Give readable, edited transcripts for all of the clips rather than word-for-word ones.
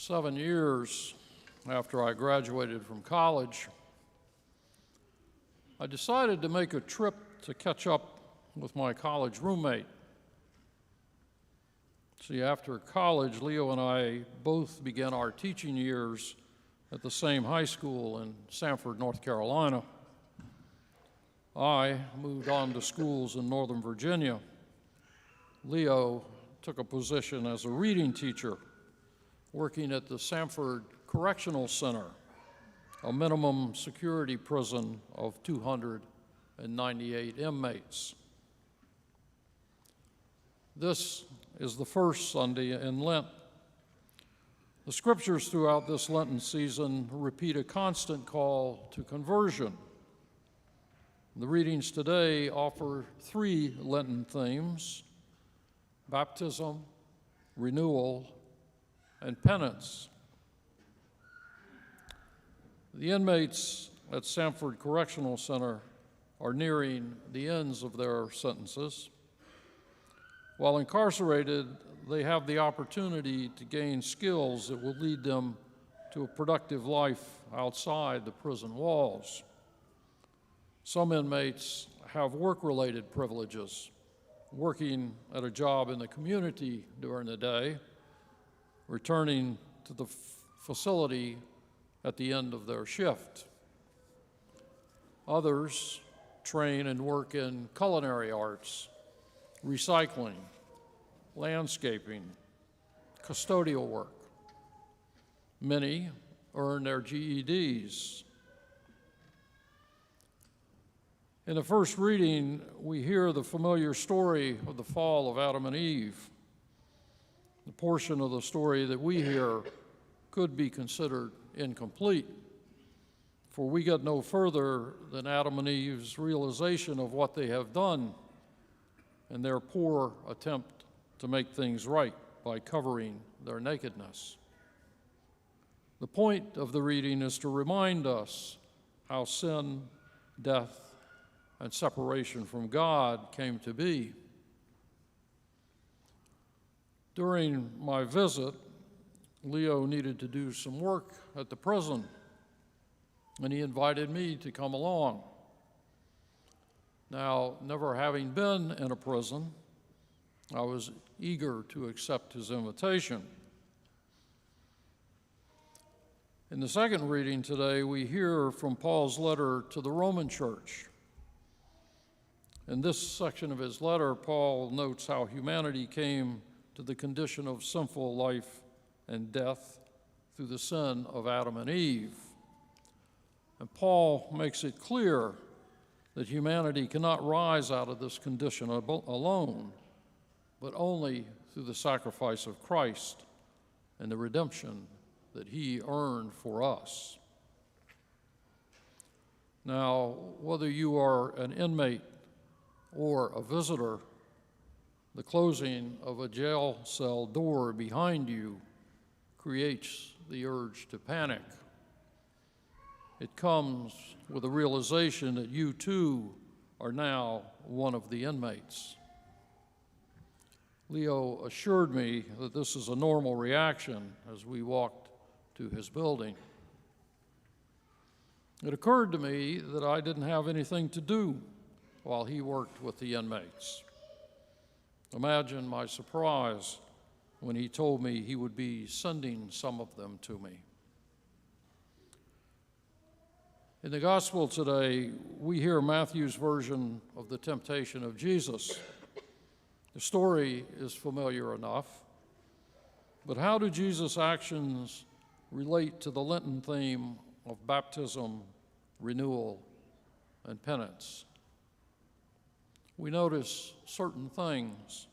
7 years after I graduated from college, I decided to make a trip to catch up with my college roommate. See, after college, Leo and I both began our teaching years at the same high school in Sanford, North Carolina. I moved on to schools in Northern Virginia. Leo took a position as a reading teacher, working at the Sanford Correctional Center, a minimum security prison of 298 inmates. This is the first Sunday in Lent. The scriptures throughout this Lenten season repeat a constant call to conversion. The readings today offer 3 Lenten themes: baptism, renewal, and penance. The inmates at Sanford Correctional Center are nearing the ends of their sentences. While incarcerated, they have the opportunity to gain skills that will lead them to a productive life outside the prison walls. Some inmates have work-related privileges, working at a job in the community during the day, returning to the facility at the end of their shift. Others train and work in culinary arts, recycling, landscaping, custodial work. Many earn their GEDs. In the first reading, we hear the familiar story of the fall of Adam and Eve. The portion of the story that we hear could be considered incomplete, for we get no further than Adam and Eve's realization of what they have done and their poor attempt to make things right by covering their nakedness. The point of the reading is to remind us how sin, death, and separation from God came to be. During my visit, Leo needed to do some work at the prison, and he invited me to come along. Now, never having been in a prison, I was eager to accept his invitation. In the second reading today, we hear from Paul's letter to the Roman church. In this section of his letter, Paul notes how humanity came to the condition of sinful life and death through the sin of Adam and Eve. And Paul makes it clear that humanity cannot rise out of this condition alone, but only through the sacrifice of Christ and the redemption that he earned for us. Now, whether you are an inmate or a visitor, the closing of a jail cell door behind you creates the urge to panic. It comes with a realization that you too are now one of the inmates. Leo assured me that this is a normal reaction as we walked to his building. It occurred to me that I didn't have anything to do while he worked with the inmates. Imagine my surprise when he told me he would be sending some of them to me. In the gospel today, we hear Matthew's version of the temptation of Jesus. The story is familiar enough, but how do Jesus' actions relate to the Lenten theme of baptism, renewal, and penance? We notice certain things.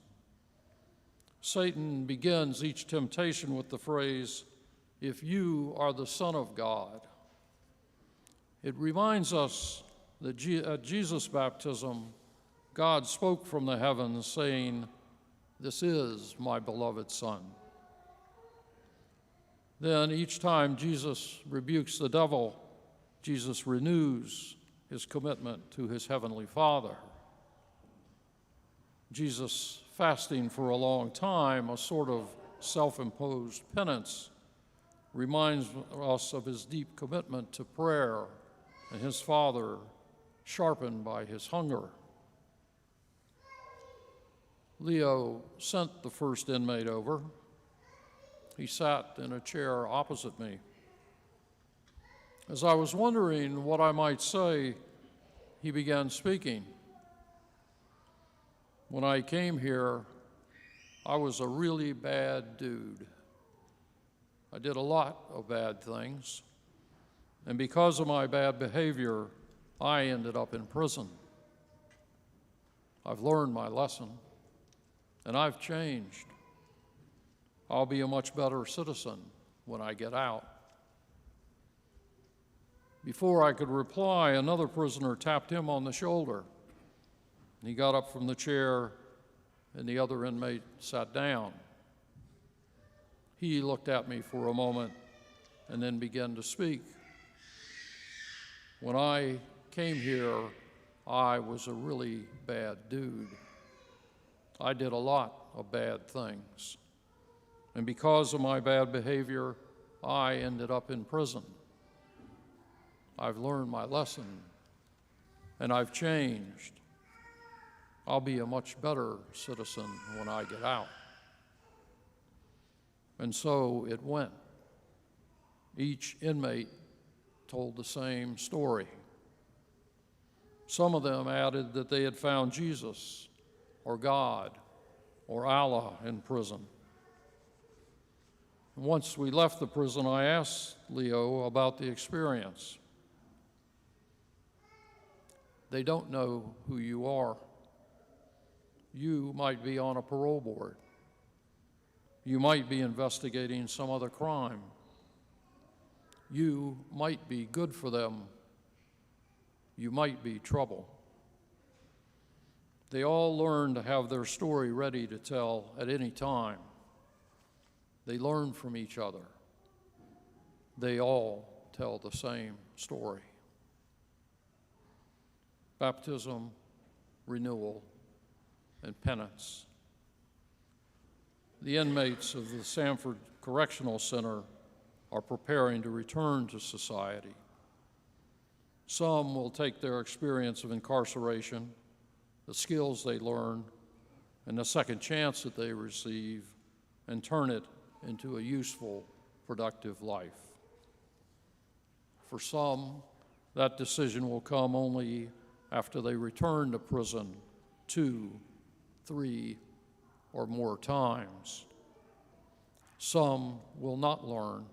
Satan begins each temptation with the phrase, "If you are the Son of God." It reminds us that at Jesus' baptism, God spoke from the heavens saying, "This is my beloved Son." Then each time Jesus rebukes the devil, Jesus renews his commitment to his heavenly Father. Jesus fasting for a long time, a sort of self-imposed penance, reminds us of his deep commitment to prayer and his father, sharpened by his hunger. Leo sent the first inmate over. He sat in a chair opposite me. As I was wondering what I might say, he began speaking. When I came here, I was a really bad dude. I did a lot of bad things, and because of my bad behavior, I ended up in prison. I've learned my lesson, and I've changed. I'll be a much better citizen when I get out. Before I could reply, another prisoner tapped him on the shoulder. He got up from the chair, and the other inmate sat down. He looked at me for a moment and then began to speak. When I came here, I was a really bad dude. I did a lot of bad things. And because of my bad behavior, I ended up in prison. I've learned my lesson, and I've changed. I'll be a much better citizen when I get out. And so it went. Each inmate told the same story. Some of them added that they had found Jesus or God or Allah in prison. Once we left the prison, I asked Leo about the experience. They don't know who you are. You might be on a parole board. You might be investigating some other crime. You might be good for them. You might be trouble. They all learn to have their story ready to tell at any time. They learn from each other. They all tell the same story. Baptism, renewal, and penance. The inmates of the Sanford Correctional Center are preparing to return to society. Some will take their experience of incarceration, the skills they learn, and the second chance that they receive, and turn it into a useful, productive life. For some, that decision will come only after they return to prison 2, 3, or more times. Some will not learn.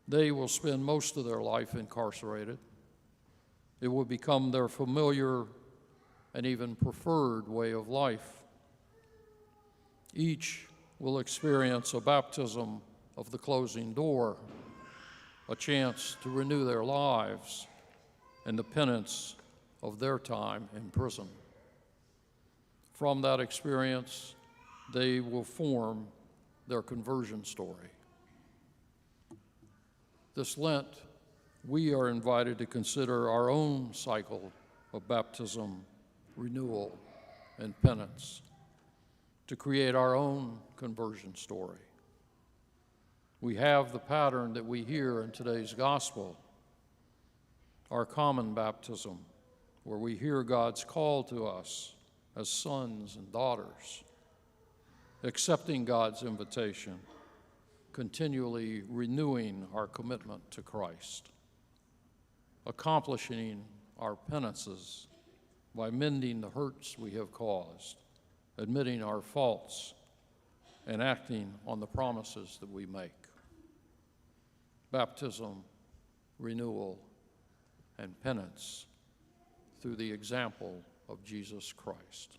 They will spend most of their life incarcerated. It will become their familiar and even preferred way of life. Each will experience a baptism of the closing door, a chance to renew their lives, and the penance of their time in prison. From that experience, they will form their conversion story. This Lent, we are invited to consider our own cycle of baptism, renewal, and penance, to create our own conversion story. We have the pattern that we hear in today's gospel, our common baptism, where we hear God's call to us as sons and daughters, accepting God's invitation, continually renewing our commitment to Christ, accomplishing our penances by mending the hurts we have caused, admitting our faults, and acting on the promises that we make. Baptism, renewal, and penance through the example of Jesus Christ.